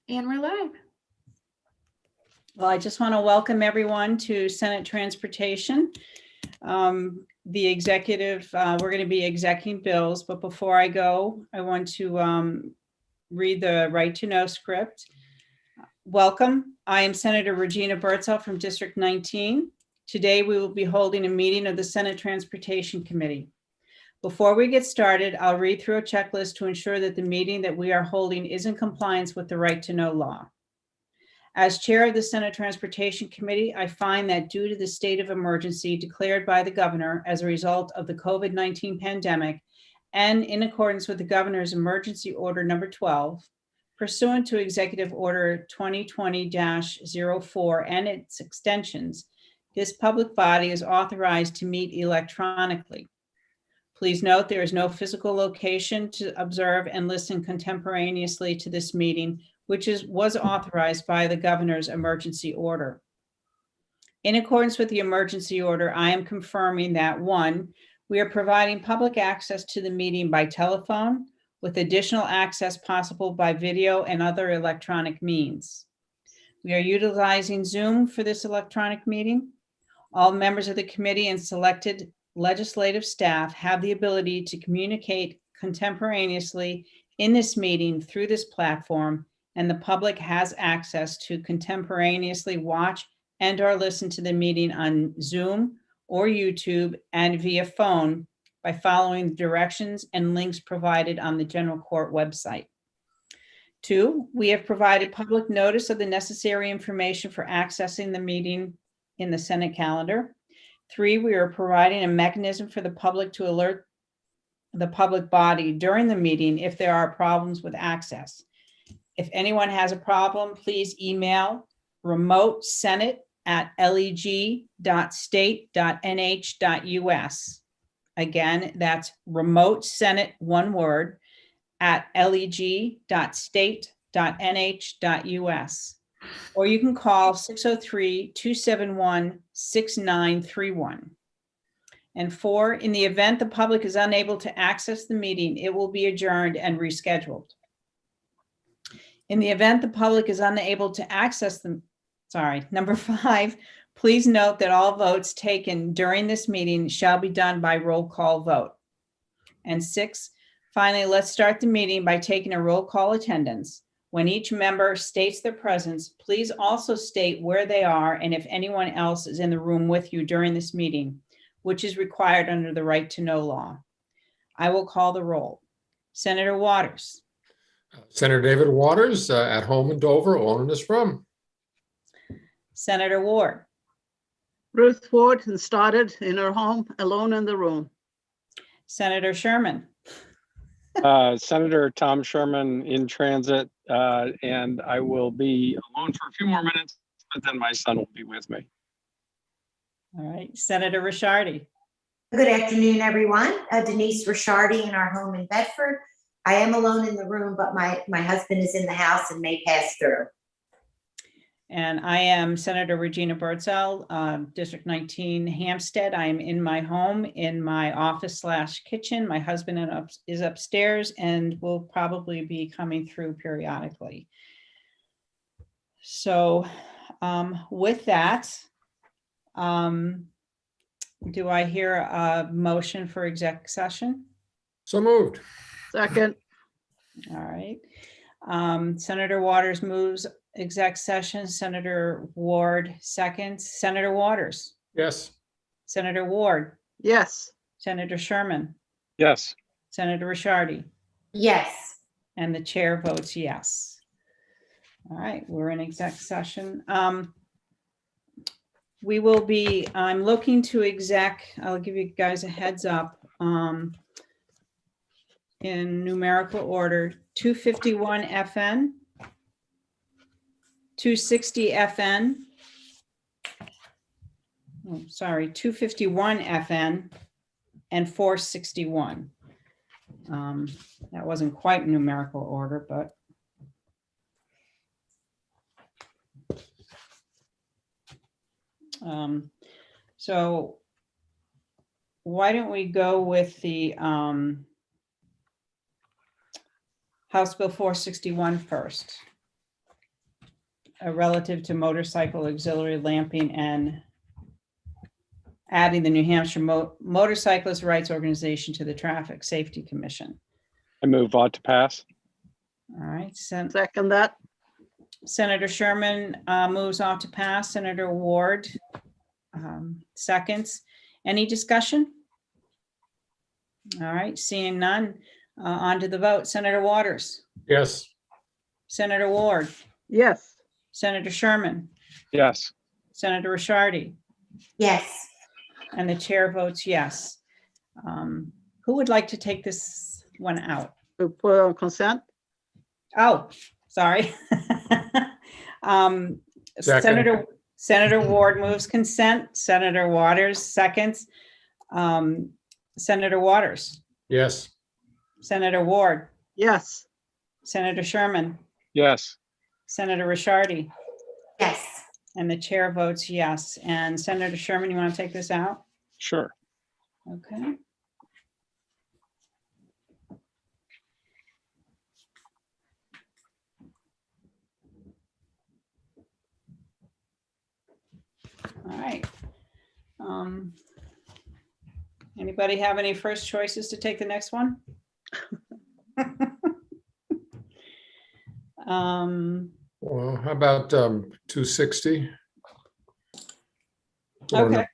And we're live. Well, I just want to welcome everyone to Senate Transportation. The executive, we're going to be executing bills, but before I go, I want to read the right to know script. Welcome. I am Senator Regina Birdsall from District 19. Today, we will be holding a meeting of the Senate Transportation Committee. Before we get started, I'll read through a checklist to ensure that the meeting that we are holding is in compliance with the right to know law. As chair of the Senate Transportation Committee, I find that due to the state of emergency declared by the governor as a result of the COVID-19 pandemic, and in accordance with the governor's emergency order number 12, pursuant to Executive Order 2020-04 and its extensions, this public body is authorized to meet electronically. Please note there is no physical location to observe and listen contemporaneously to this meeting, which was authorized by the governor's emergency order. In accordance with the emergency order, I am confirming that 1, we are providing public access to the meeting by telephone, with additional access possible by video and other electronic means. We are utilizing Zoom for this electronic meeting. All members of the committee and selected legislative staff have the ability to communicate contemporaneously in this meeting through this platform, and the public has access to contemporaneously watch and or listen to the meeting on Zoom or YouTube and via phone by following the directions and links provided on the General Court website. 2, we have provided public notice of the necessary information for accessing the meeting in the Senate calendar. 3, we are providing a mechanism for the public to alert the public body during the meeting if there are problems with access. If anyone has a problem, please email remotesenate@leg.state.nh.us. Again, that's remotesenate, one word, @leg.state.nh.us. Or you can call 603-271-6931. And 4, in the event the public is unable to access the meeting, it will be adjourned and rescheduled. In the event the public is unable to access them, number 5, please note that all votes taken during this meeting shall be done by roll call vote. And 6, finally, let's start the meeting by taking a roll call attendance. When each member states their presence, please also state where they are and if anyone else is in the room with you during this meeting, which is required under the right to know law. I will call the roll. Senator Waters. Senator David Waters, at home in Dover, all in this room. Senator Ward. Ruth Ward, and started in her home, alone in the room. Senator Sherman. Senator Tom Sherman in transit, and I will be alone for a few more minutes, but then my son will be with me. All right, Senator Ricciardi. Good afternoon, everyone. Denise Ricciardi in our home in Bedford. I am alone in the room, but my husband is in the house and may pass through. And I am Senator Regina Birdsall, District 19, Hampstead. I am in my home, in my office/kitchen. My husband is upstairs and will probably be coming through periodically. So with that, do I hear a motion for exec session? So moved. Second, All right. Senator Waters moves exec session. Senator Ward seconds. Senator Waters. Yes. Senator Ward. yes. Senator Sherman. Yes. Senator Ricciardi. Yes. And the chair votes yes. All right, we're in exec session. We will be, I'm looking to exec, I'll give you guys a heads up. In numerical order, 251 FN, 260 FN, 251 FN, and 461. That wasn't quite numerical order, but. So why don't we go with the House Bill 461 first. relative to motorcycle auxiliary lamping and adding the New Hampshire Motorcyclist Rights Organization to the Traffic Safety Commission. I move ought to pass. All right, Second that. Senator Sherman moves off to pass. Senator Ward seconds. Any discussion? All right, seeing none, on to the vote. Senator Waters, Yes. Senator Ward, Yes. Senator Sherman, Yes. Senator Rishardi, Yes. and the chair votes yes. Who would like to take this one out? We put on consent. Oh, sorry. Second. Senator Ward moves consent. Senator Waters seconds. Senator Waters, Yes. Senator Ward, Yes. Senator Sherman, Yes. Senator Rishardi, Yes. and the chair votes yes. And Senator Sherman, you want to take this out? Sure. Okay. All right. Anybody have any first choices to take the next one? Well, how about 260? Or no? Okay.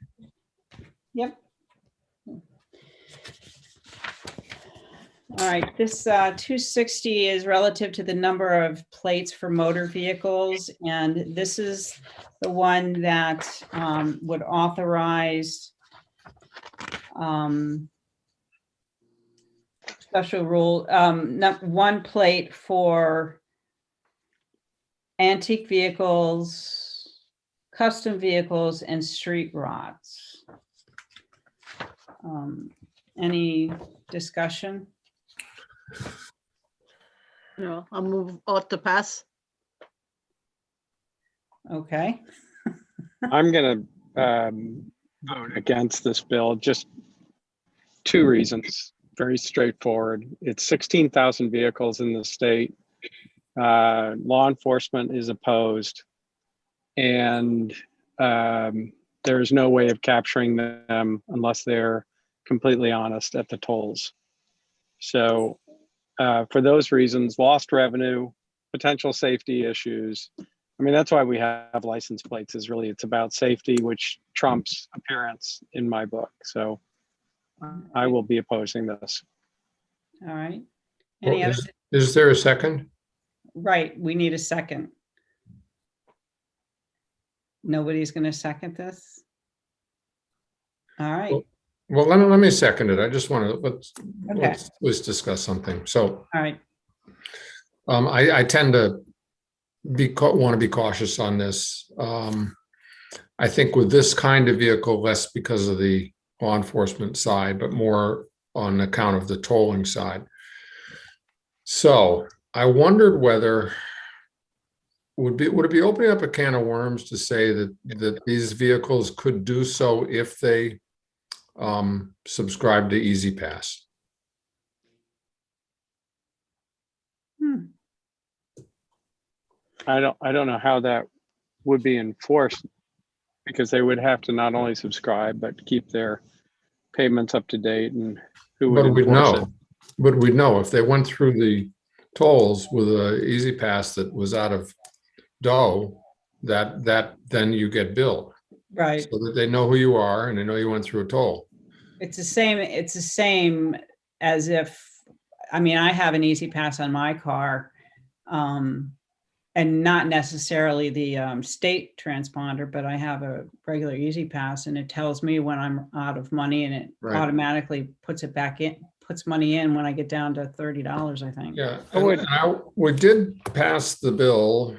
Yep. All right, this 260 is relative to the number of plates for motor vehicles, and this is the one that would authorize special rule, one plate for antique vehicles, custom vehicles, and street rods. Any discussion? No, I'll move ought to pass. Okay, I'm going to vote against this bill. Just two reasons. Very straightforward. It's 16,000 vehicles in the state. Law enforcement is opposed, and there is no way of capturing them unless they're completely honest at the tolls. So for those reasons, lost revenue, potential safety issues. I mean, that's why we have license plates, is really it's about safety, which trumps appearance in my book. So I will be opposing this. all right. Well, Any other, is there a second? right, we need a second. Nobody's going to second this? All right, Well, let me second it. I just want to, Okay. let's discuss something. So all right, I tend to want to be cautious on this. I think with this kind of vehicle, less because of the law enforcement side, but more on account of the tolling side. So I wondered whether would it be opening up a can of worms to say that these vehicles could do so if they subscribe to Easy Pass? I don't know how that would be enforced, because they would have to not only subscribe, but keep their payments up to date, and who would But we'd enforce it? know. But we'd know if they went through the tolls with a Easy Pass that was out of dough, that then you get billed, right. so that they know who you are and they know you went through a toll. It's the same as if, I mean, I have an Easy Pass on my car, and not necessarily the state transponder, but I have a regular Easy Pass, and it tells me when I'm out of money, and it Right. automatically puts it back in, puts money in when I get down to $30, I think. Yeah, I would- we did pass the bill.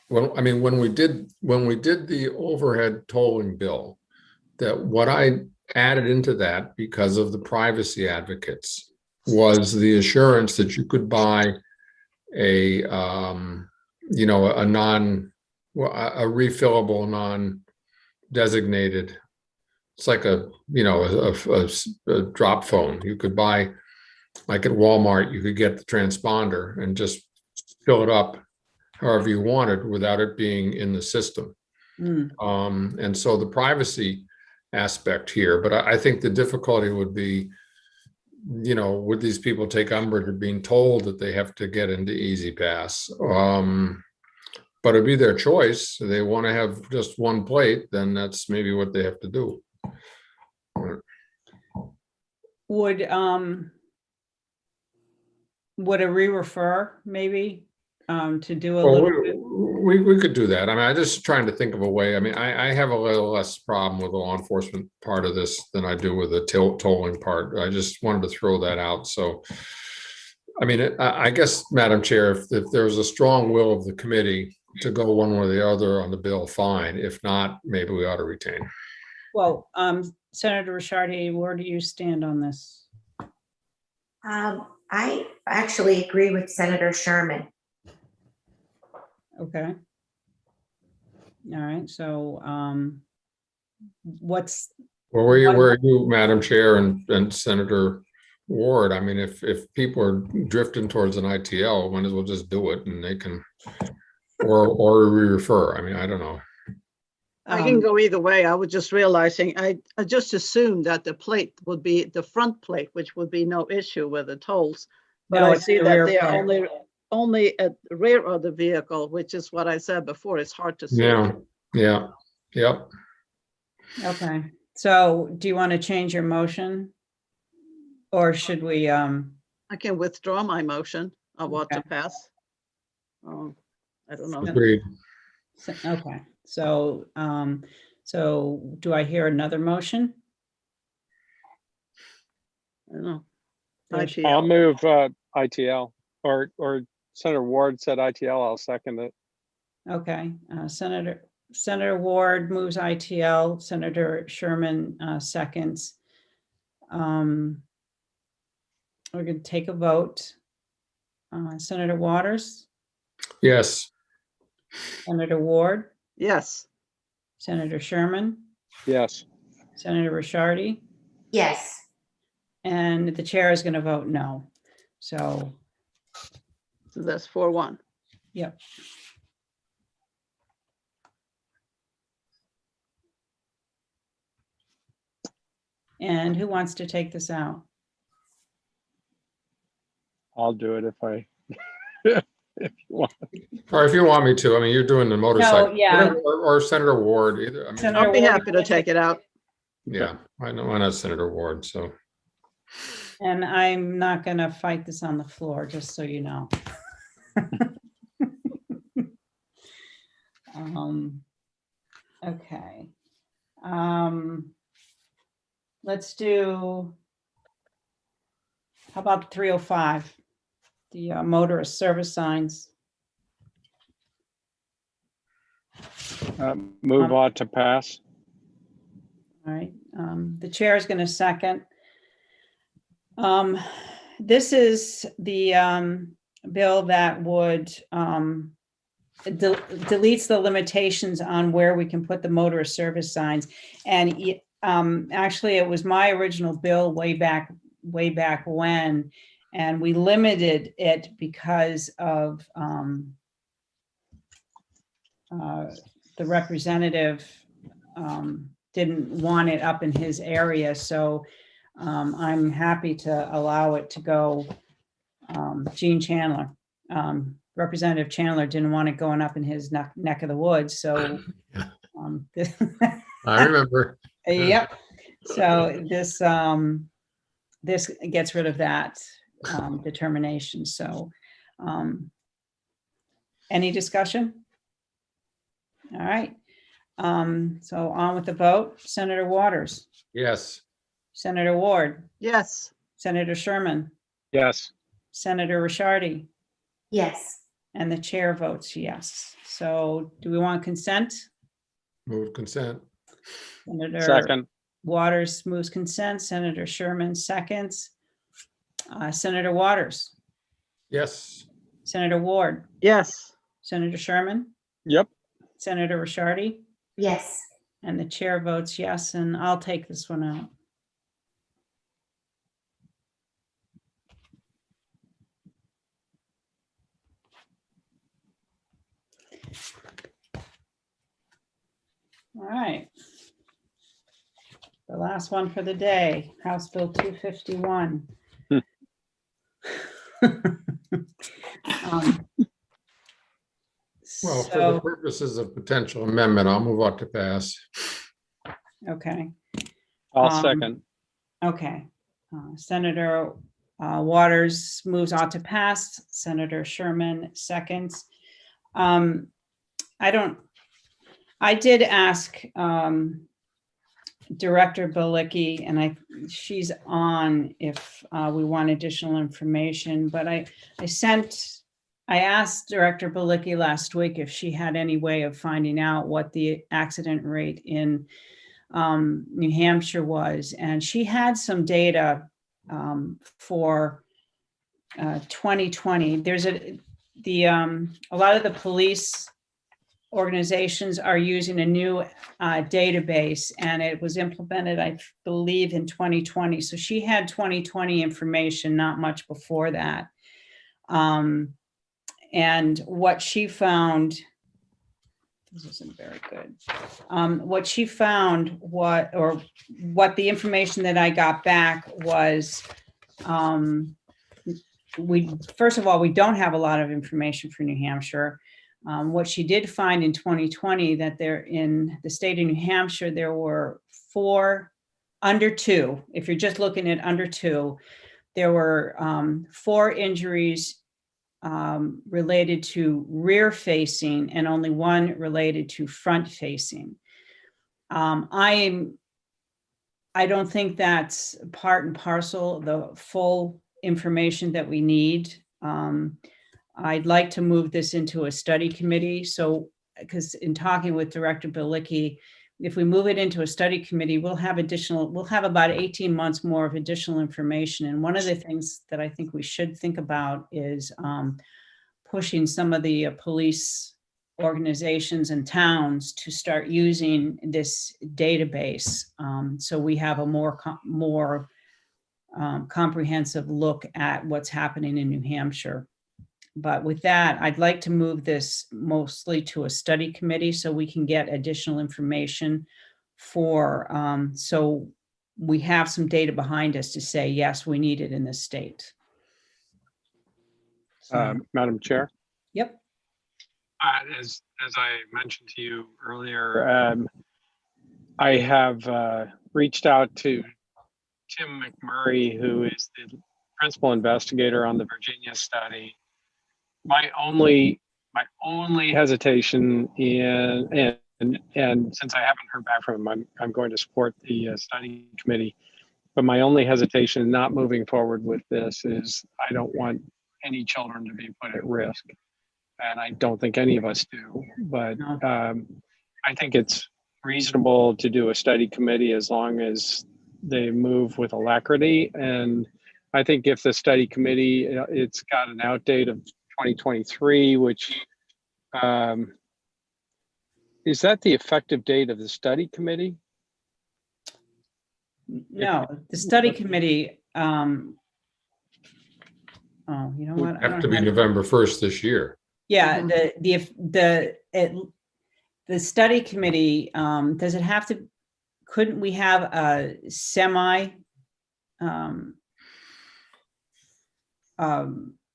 Well, I mean, when we did the overhead tolling bill, that what I added into that, because of the privacy advocates, was the assurance that you could buy a refillable, non-designated. It's like a drop phone. You could buy, like at Walmart, you could get the transponder and just fill it up however you wanted without it being in the system. Hmm, And so the privacy aspect here, but I think the difficulty would be, would these people take umbrage at being told that they have to get into Easy Pass? But it'd be their choice. If they want to have just one plate, then that's maybe what they have to do. Would a re-refer maybe to do a Well, little bit? we could do that. I mean, I'm just trying to think of a way. I mean, I have a little less problem with the law enforcement part of this than I do with the tolling part. I just wanted to throw that out. So, I mean, I guess, Madam Chair, if there was a strong will of the committee to go one way or the other on the bill, fine. If not, maybe we ought to retain. Well, Senator Rishardi, where do you stand on this? I actually agree with Senator Sherman. Okay. All right, so what's, Well, where are you, Madam Chair and Senator Ward? I mean, if people are drifting towards an ITL, might as well just do it and they can, or re-refer. I mean, I don't know. I can go either way. I was just realizing, I just assumed that the plate would be the front plate, which would be no issue with the tolls. But No, I it's see the that rear they are part. only at the rear of the vehicle, which is what I said before. It's hard to see. Yeah, yep. Okay, so do you want to change your motion? Or should we, I can withdraw my motion of what to Okay. pass. I don't know. Agreed. okay, so do I hear another motion? I don't know. There's- I'll ITL. move ITL, or Senator Ward said ITL, I'll second it. Okay, Senator Ward moves ITL, Senator Sherman seconds. We're going to take a vote. Senator Waters, Yes, Senator Ward, Yes, Senator Sherman, Yes, Senator Rishardi, Yes, and the chair is going to vote no. So, so that's 4-1. yep. And who wants to take this out? I'll do it if I, if you want. or if you want me to, I mean, you're doing the motorcycle. yeah. Or Senator Ward, either. I mean, Senator I'll be Ward, happy to take it out. yeah, I know, why not Senator Ward, so. And I'm not going to fight this on the floor, just so you know. Okay. Let's do, how about 305? The motorist service signs. Move on to pass. All right, the chair is going to second. This is the bill that would deletes the limitations on where we can put the motorist service signs. And actually, it was my original bill way back when, and we limited it because of the representative didn't want it up in his area. So I'm happy to allow it to go. Gene Chandler, Representative Chandler didn't want it going up in his neck of the woods. So I remember. yep. So this gets rid of that determination. So any discussion? All right. So on with the vote. Senator Waters, Yes, Senator Ward, Yes, Senator Sherman, Yes, Senator Rishardi, yes, and the chair votes yes. So do we want consent? move consent. Senator second, Waters moves consent. Senator Sherman seconds. Senator Waters, Yes, Senator Ward, yes, Senator Sherman, yep, Senator Rishardi, yes, and the chair votes yes, and I'll take this one out. All right. The last one for the day, House Bill 251. Um, Well, for the So, purposes of potential amendment, I'll move on to pass. okay, I'll Um, second. okay. Senator Waters moves on to pass. Senator Sherman seconds. I did ask Director Balicki, and she's on if we want additional information, but I asked Director Balicki last week if she had any way of finding out what the accident rate in New Hampshire was, and she had some data for 2020. There's a lot of the police organizations are using a new database, and it was implemented, I believe, in 2020. So she had 2020 information, not much before that. And what she found, this isn't very good. What she found, what the information that I got back was, first of all, we don't have a lot of information for New Hampshire. What she did find in 2020, that there in the state of New Hampshire, there were 4 under 2. If you're just looking at under 2, there were 4 injuries related to rear facing and only 1 related to front facing. I don't think that's part and parcel of the full information that we need. I'd like to move this into a study committee. So, because in talking with Director Balicki, if we move it into a study committee, we'll have about 18 months more of additional information. And one of the things that I think we should think about is pushing some of the police organizations and towns to start using this database. So we have a more comprehensive look at what's happening in New Hampshire. But with that, I'd like to move this mostly to a study committee so we can get additional information so we have some data behind us to say, yes, we need it in this state. So, Madam Chair, yep. as I mentioned to you earlier, I have reached out to Tim McMurray, who is the principal investigator on the Virginia study. My only hesitation and since I haven't heard back from him, I'm going to support the study committee. But my only hesitation in not moving forward with this is I don't want any children to be put at risk, and I don't think any of us do. But No. I think it's reasonable to do a study committee as long as they move with alacrity. And I think if the study committee, it's got an outdate of 2023, which is that the effective date of the study committee? No, the study committee, you know what? I Have don't to be have- November 1st this year. Yeah, the study committee, does it have to, couldn't we have a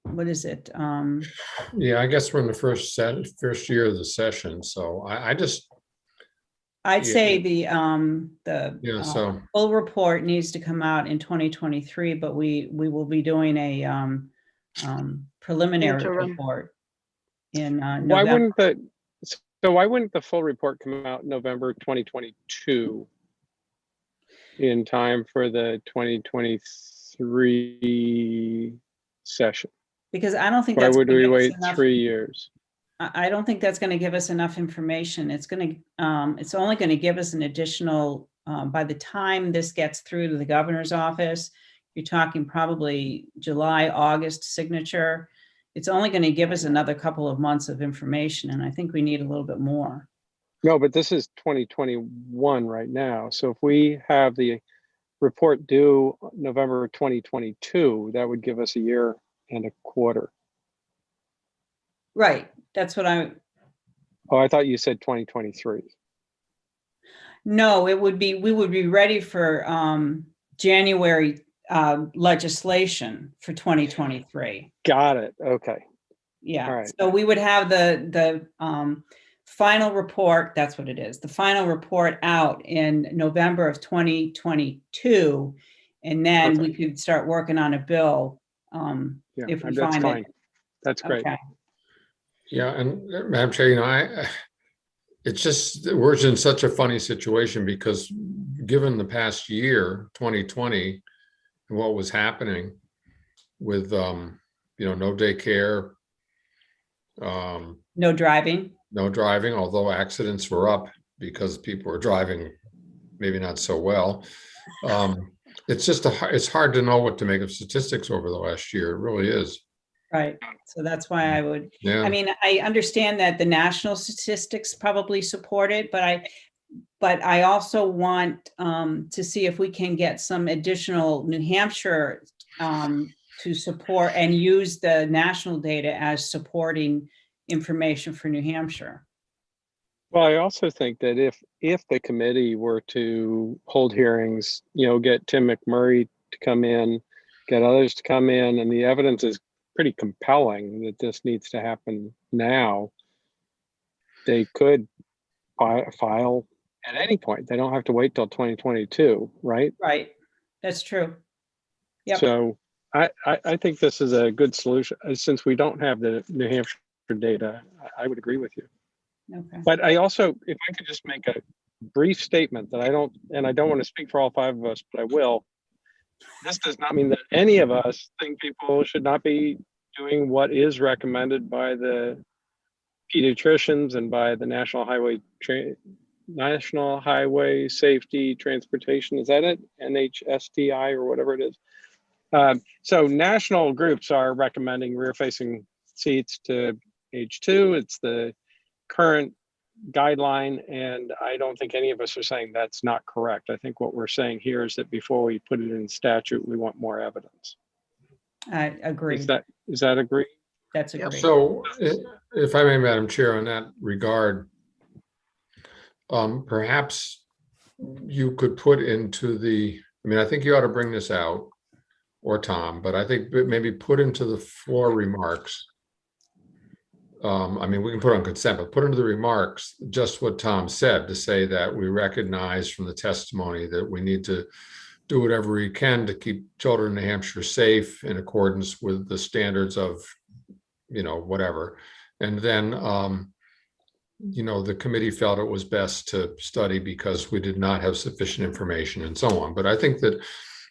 what is it? Yeah, I guess we're in the first year of the session, so I'd say the the full report needs to come out in 2023, but we will be doing a preliminary Interim. report in Why November. wouldn't the full report come out November 2022 in time for the 2023 session? Because I don't think Why that's would gonna we give us wait enough. 3 years? I don't think that's going to give us enough information. It's only going to give us an additional, by the time this gets through to the governor's office, you're talking probably July, August signature. It's only going to give us another couple of months of information, and I think we need a little bit more. No, but this is 2021 right now. So if we have the report due November 2022, that would give us a year and a quarter. Right, that's what Oh, I thought you said 2023. No, we would be ready for January legislation for 2023. Got it. Okay. All Yeah, right. so we would have the final report, that's what it is, the final report out in November of 2022. And then we could start working on a bill Yeah, if we that's find fine. it. That's great. Okay. Yeah, and Madam Chair, it's just, we're in such a funny situation because given the past year, 2020, and what was happening with, no daycare, No driving. no driving, although accidents were up because people were driving maybe not so well. It's just, it's hard to know what to make of statistics over the last year. It really is. Right. So that's why I would, Yeah. I mean, I understand that the national statistics probably support it, but I also want to see if we can get some additional New Hampshire to support and use the national data as supporting information for New Hampshire. Well, I also think that if the committee were to hold hearings, get Tim McMurray to come in, get others to come in, and the evidence is pretty compelling that this needs to happen now, they could file at any point. They don't have to wait till 2022, right? Right. That's true. Yep. So I think this is a good solution. Since we don't have the New Hampshire data, I would agree with you. Okay. But I also, if I could just make a brief statement that I don't want to speak for all five of us, but I will. This does not mean that any of us think people should not be doing what is recommended by the pediatricians and by the National Highway Safety Transportation. Is that it? NHSTI or whatever it is. So national groups are recommending rear-facing seats to age 2. It's the current guideline, and I don't think any of us are saying that's not correct. I think what we're saying here is that before we put it in statute, we want more evidence. I agree. Is that agree? That's Yep. agree. So if I may, Madam Chair, in that regard, perhaps you could put into I think you ought to bring this out, or Tom, but I think maybe put into the floor remarks. We can put on consent, but put into the remarks just what Tom said, to say that we recognize from the testimony that we need to do whatever we can to keep children in New Hampshire safe in accordance with the standards of, whatever. And then, the committee felt it was best to study because we did not have sufficient information and so on. But I think that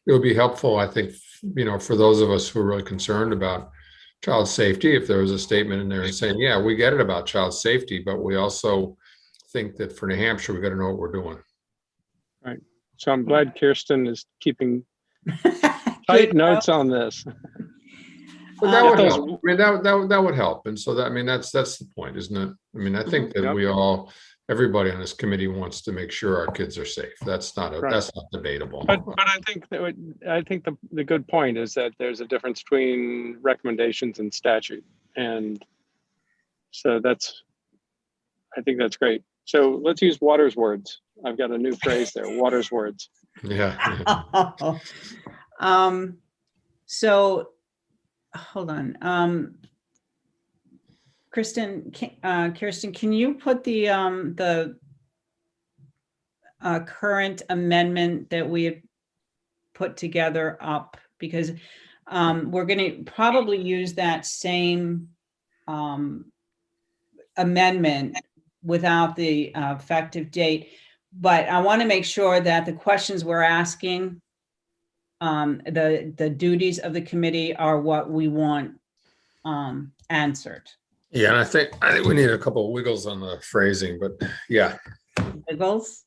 it would be helpful, for those of us who are really concerned about child safety, if there was a statement in there saying, yeah, we get it about child safety, but we also think that for New Hampshire, we got to know what we're doing. Right. So I'm glad Kirsten is keeping tight notes on this. But that would help. That would help. And so that's the point, isn't it? I think that Yep. everybody on this committee wants to make sure our kids are safe. That's not debatable. But I think the good point is that there's a difference between recommendations and statute, and so I think that's great. So let's use Waters' words. I've got a new phrase there. Waters' words. Yeah. So hold on. Kirsten, can you put the current amendment that we had put together up? Because we're going to probably use that same amendment without the effective date. But I want to make sure that the questions we're asking, the duties of the committee are what we want answered. Yeah, and I think we need a couple of wiggles on the phrasing, but yeah. Wiggles?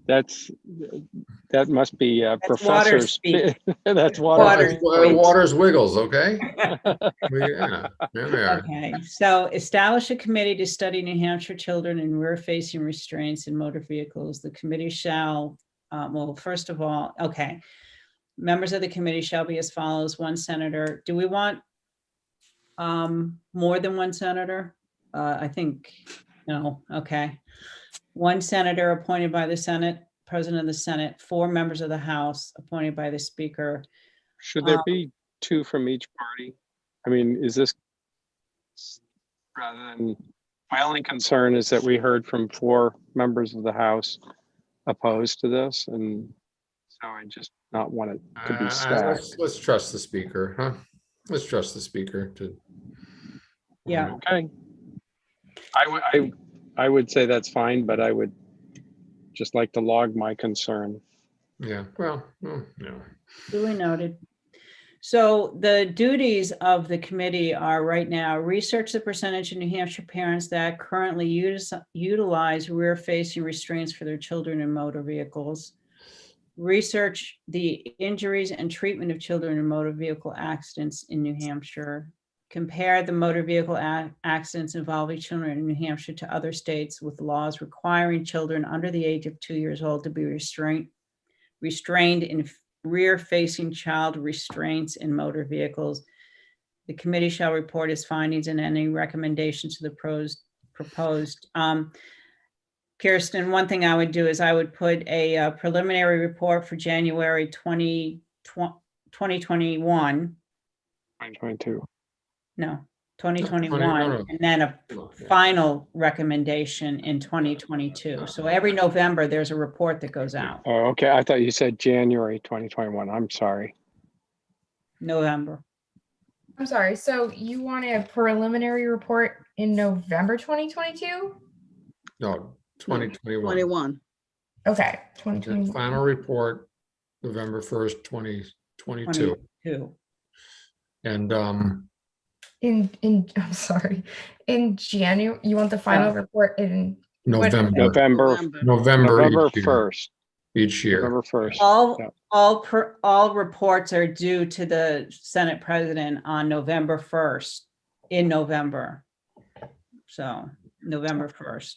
That must be water professors. speak. That's Water. Waters wiggles, okay? Yeah, there we are. Okay, so establish a committee to study New Hampshire children in rear-facing restraints in motor vehicles. The committee shall, first of all, okay. Members of the committee shall be as follows: 1 senator. Do we want more than one senator. I think, no, okay. One senator appointed by the Senate, President of the Senate, 4 members of the House appointed by the Speaker. Should there be 2 from each party? I mean, is this rather than, my only concern is that we heard from 4 members of the House opposed to this, and so I just not want it to be stacked. Let's trust the speaker, huh? Let's trust the speaker to. Yeah, Okay. I would say that's fine, but I would just like to log my concern. Yeah, well, no. duly noted. So the duties of the committee are right now, research the percentage of New Hampshire parents that currently utilize rear-facing restraints for their children in motor vehicles. Research the injuries and treatment of children in motor vehicle accidents in New Hampshire. Compare the motor vehicle accidents involving children in New Hampshire to other states with laws requiring children under the age of 2 years old to be restrained in rear-facing child restraints in motor vehicles. The committee shall report its findings and any recommendations to the proposed. Kirsten, one thing I would do is I would put a preliminary report for January 2021. 2022. No, 2021, no. and then a final recommendation in 2022. So every November, there's a report that goes out. Oh, okay. I thought you said January 2021. I'm sorry. November. I'm sorry. So you want a preliminary report in November 2022? No, 2021. 21. Okay, The 2021. final report, November 1st, 2022. 22. And In I'm sorry. In January, you want the final report in November November each year, 1st. each year. November 1st. All, Yeah. all reports are due to the Senate President on November 1st, in November. So November 1st.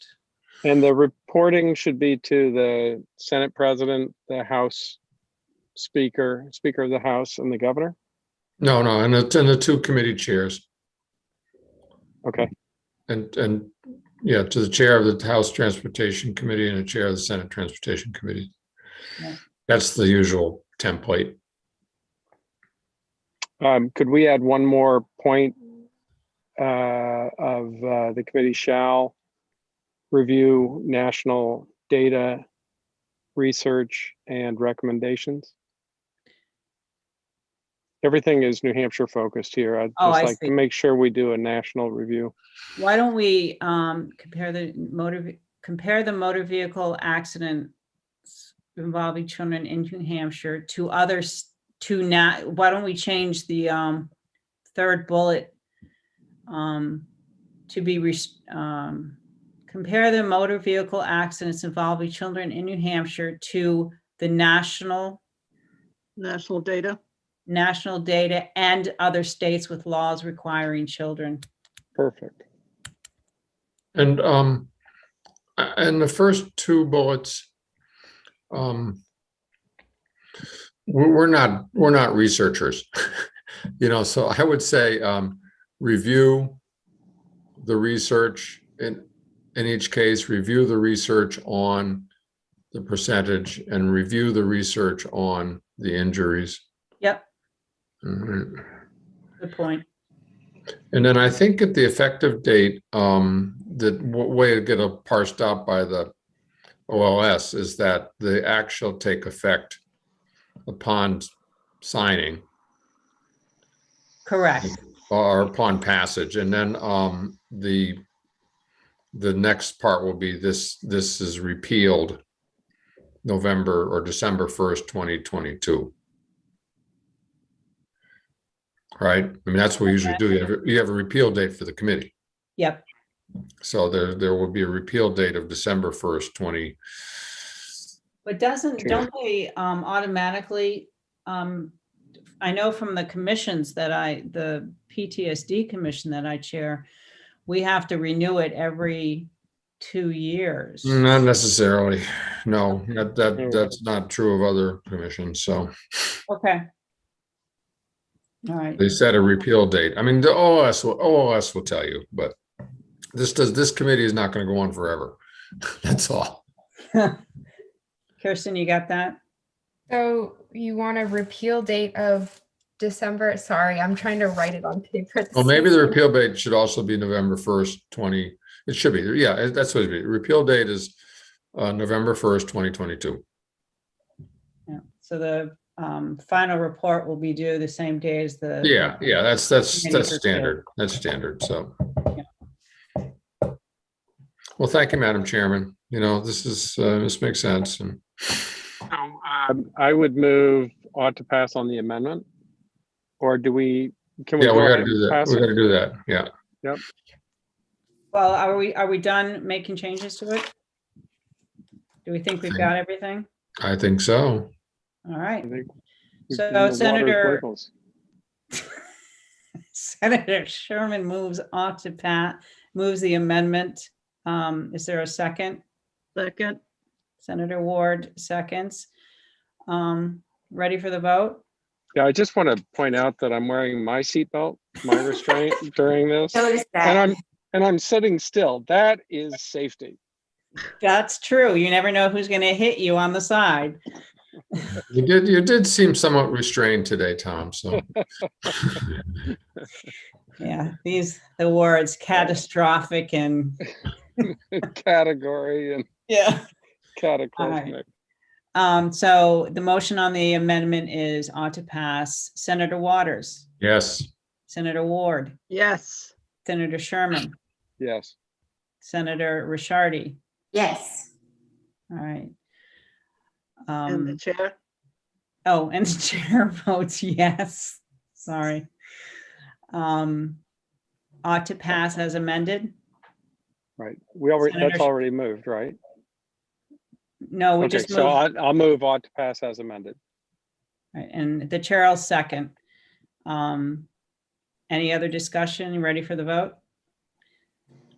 And the reporting should be to the Senate President, the House Speaker, Speaker of the House, and the Governor? No, and the 2 committee chairs. Okay. And yeah, to the chair of the House Transportation Committee and the chair of the Senate Transportation Committee. Yeah. That's the usual template. Could we add one more point of the committee shall review national data, research, and recommendations? Everything is New Hampshire focused here. I'd Oh, just I like see. to make sure we do a national review. Why don't we compare the motor vehicle accidents involving children in New Hampshire to others why don't we change the 3rd bullet to be compare the motor vehicle accidents involving children in New Hampshire to the national data and other states with laws requiring children. Perfect. And the first 2 bullets, we're not researchers, so I would say review the research in each case, review the research on the percentage and review the research on the injuries. Yep, Mhm. good point. And then I think at the effective date, the way to get parsed out by the OLS is that the act shall take effect upon signing Correct. or upon passage. And then the next part will be this is repealed November or December 1st, 2022. Right? I mean, that's what we usually do. You have a repeal date for the committee. Yep. So there will be a repeal date of December 1st, But don't they automatically, I know from the commissions the PTSD commission that I chair, we have to renew it every 2 years. Not necessarily. No, that's not true of other commissions. So, Okay. All right. They set a repeal date. I mean, the OOS will tell you, but this committee is not going to go on forever. That's all. Kirsten, you got that? So you want a repeal date of December? Sorry, I'm trying to write it on paper. Well, maybe the repeal date should also be November 1st, it should be. Yeah, that's what it should be. Repeal date is November 1st, 2022. Yeah. So the final report will be due the same day as the. Yeah, that's Committee for standard. That's standard, so. Well, thank you, Madam Chairman. You know, this makes sense. And I would move ought to pass on the amendment. Or can we? yeah, we go got ahead to and do that. pass We it? got to do that. Yeah. Well, are we done making changes to it? Do we think we've got everything? I think so. All right. I think we've So done the water's Senator- wiggles. Senator Sherman moves moves the amendment. Is there a second? Second, Senator Ward seconds. Ready for the vote? Yeah, I just want to point out that I'm wearing my seatbelt, my restraint during this, Notice that. and I'm sitting still. That is safety. That's true. You never know who's going to hit you on the side. You did seem somewhat restrained today, Tom, so. Yeah, the words catastrophic and Category and yeah. cataclysmic. So the motion on the amendment is ought to pass. Senator Waters, Yes. Senator Ward, yes. Senator Sherman, Yes. Senator Rishardi. Yes. All right. And the chair? And the chair votes yes. Sorry. Ought to pass as amended? Right. That's Senator- already moved, right? No, we Okay, just so moved. I'll move ought to pass as amended. Right, and the chair will second. Any other discussion? You ready for the vote?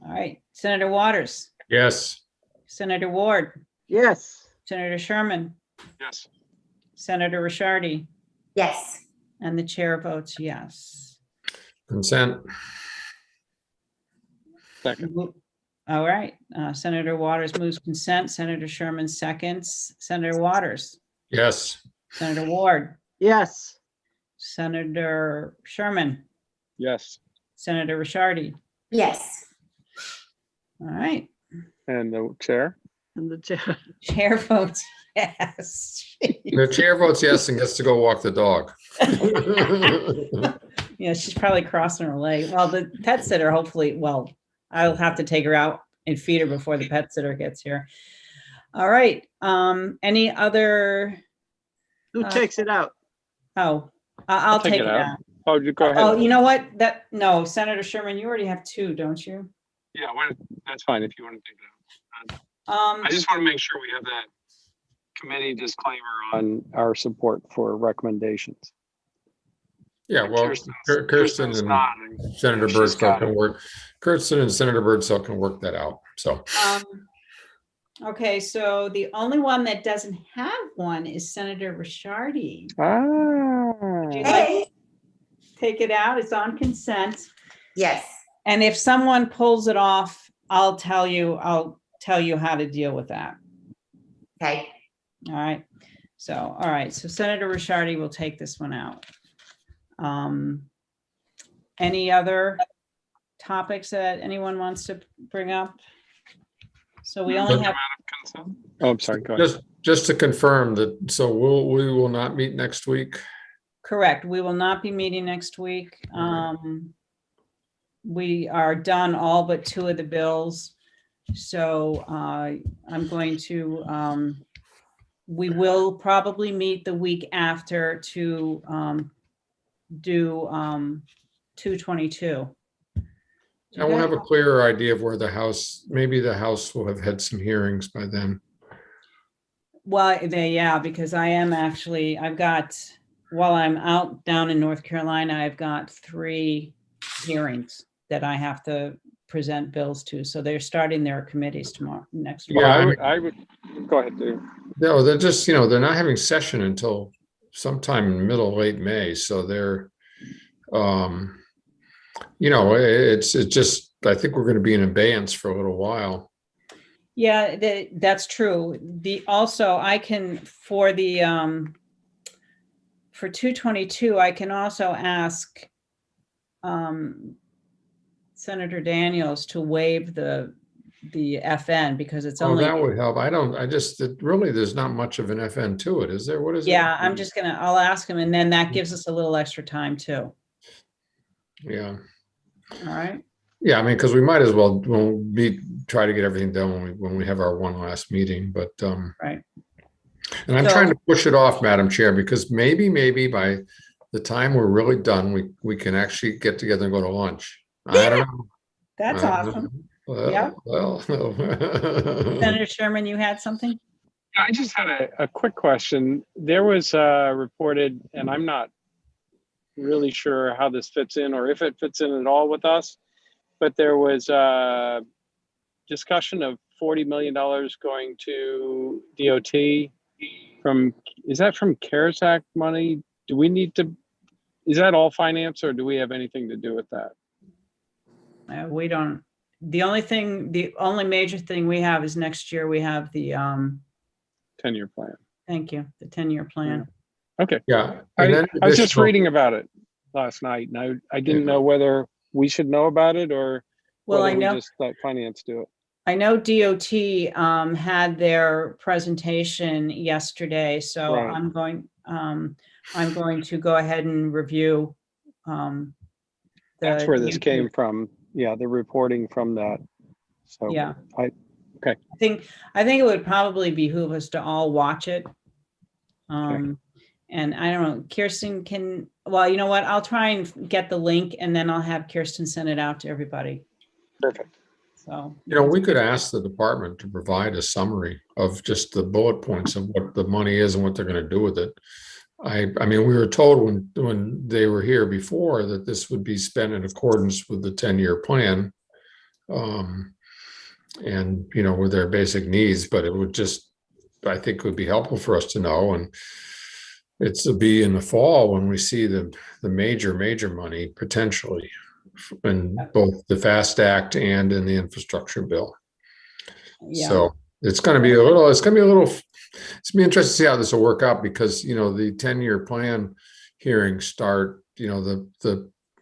All right, Senator Waters, Yes. Senator Ward, Yes. Senator Sherman, Yes. Senator Rishardi, Yes. and the chair votes yes. Consent. Second. All right, Senator Waters moves consent, Senator Sherman seconds, Senator Waters, Yes. Senator Ward, Yes. Senator Sherman, Yes. Senator Rishardi. Yes. All right, And the chair? And the chair. chair votes yes. The chair votes yes and gets to go walk the dog. Yeah, she's probably crossing her leg. Well, the pet sitter, hopefully, I'll have to take her out and feed her before the pet sitter gets here. All right. Any other? Who takes it out? I'll take it out. Oh, you go Oh, ahead. you know what? No, Senator Sherman, you already have two, don't you? Yeah, that's fine if you want to take it out. I just want to make sure we have that committee disclaimer on our support for recommendations. Yeah, well, Kirsten Kirsten's and nodding. Senator She's Birdsell got can it. work. Kirsten and Senator Birdsell can work that out. So, Okay, so the only one that doesn't have one is Senator Rishardi. Ah. Hey. Take it out. It's on consent. Yes. And if someone pulls it off, I'll tell you how to deal with that. Okay. All right. So, all right. So Senator Rishardi will take this one out. Any other topics that anyone wants to bring up? So we only have, Oh, I'm sorry, go ahead. just to confirm that, so we will not meet next week. correct. We will not be meeting next week. We are done all but two of the bills. So I'm going to, we will probably meet the week after to do 222. I will have a clearer idea of where maybe the House will have had some hearings by then. Well, yeah, because while I'm out down in North Carolina, I've got 3 hearings that I have to present bills to. So they're starting their committees next week. Yeah, Well, I would go ahead, Dave. No, they're just, they're not having session until sometime in late May. So You know, it's just, I think we're going to be in abeyance for a little while. Yeah, that's true. Also, I can, for 222, I can also ask Senator Daniels to waive the FN because it's Oh, only, that would help. Really, there's not much of an FN to it, is there? What is it? yeah, I'll ask him, and then that gives us a little extra time too. Yeah. All right. Yeah, I mean, because we might as well, try to get everything done when we have our one last meeting, but, Right. and I'm So- trying to push it off, Madam Chair, because maybe by the time we're really done, we can actually get together and go to lunch. I don't know. That's I don't know. awesome. Well, Yeah. well, no. Senator Sherman, you had something? I just had a quick question. There was reported, and I'm not really sure how this fits in or if it fits in at all with us, but there was a discussion of $40 million going to DOT is that from CARES Act money? Is that all finance or do we have anything to do with that? We don't, the only major thing we have is next year we have the, 10-year plan. thank you, the 10-year plan. Okay. Yeah. I and then was just additional- reading about it last night and I didn't know whether we should know about it or Well, whether I we know, just let finance do it. I know DOT had their presentation yesterday, so Right. I'm going to go ahead and review. That's the where this DOT. came from. Yeah, the reporting from that. So Yeah. Okay. I think it would probably behoove us to all watch it. And I don't know, Kirsten well, you know what? I'll try and get the link and then I'll have Kirsten send it out to everybody. Perfect. So. You know, we could ask the department to provide a summary of just the bullet points of what the money is and what they're going to do with it. I mean, we were told when they were here before that this would be spent in accordance with the 10-year plan. And, you know, with their basic needs, but it would I think it would be helpful for us to know. And it's to be in the fall when we see the major money potentially in both the FAST Act and in the infrastructure bill. Yeah. So it's going to be a little, it's going to be interesting to see how this will work out because, you know, the 10-year plan hearings start, you know,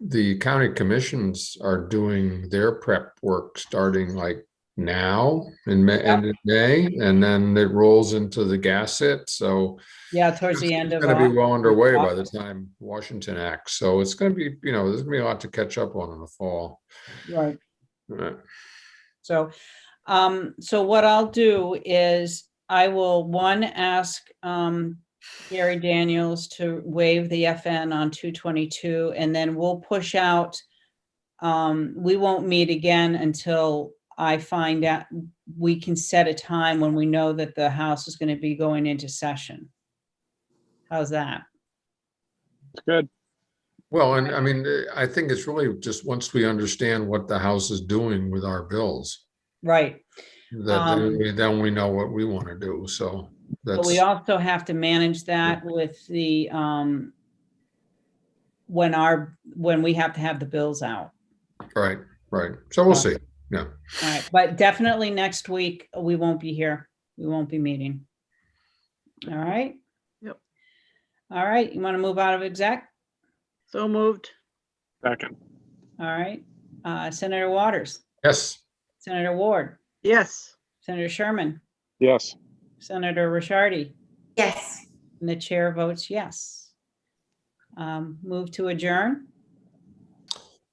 the county commissions are doing their prep work starting like now in end of May, and then it rolls into the gasset. So Yeah, towards the end it's of. going to be well underway by the time Washington acts. So it's going to be, you know, there's going to be a lot to catch up on in the fall. Right. Right. So, so what I'll do is I will ask Gary Daniels to waive the FN on 222, and then we'll push out. We won't meet again until I find out we can set a time when we know that the House is going to be going into session. How's that? It's good. Well, and I mean, I think it's really just once we understand what the House is doing with our bills, Right. then we know what we want to do. So But that's we also have to manage that with the, when we have to have the bills out. right. So we'll see. Yeah. All right, but definitely next week, we won't be here. We won't be meeting. All right? Yep. All right, you want to move out of exec? So moved. Second. All right. Senator Waters, Yes. Senator Ward, Yes. Senator Sherman, Yes. Senator Rishardi, Yes. and the chair votes yes. Move to adjourn.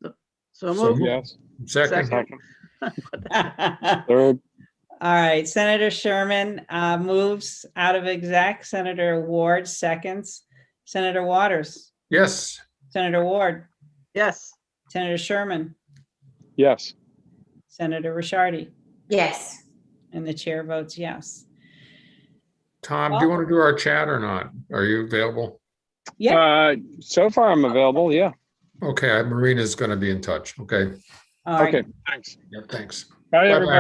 So So moved. Yes. Second. Second. All Third. right, Senator Sherman moves out of exec. Senator Ward seconds. Senator Waters, Yes. Senator Ward, Yes. Senator Sherman, Yes. Senator Rishardi, Yes. and the chair votes yes. Tom, do you want to do our chat or not? Are you available? Yeah. So far I'm available. Yeah. Okay, Marina's going to be in touch. Okay. All right. Okay. Thanks. Yep, thanks. Bye, Bye-bye. everybody.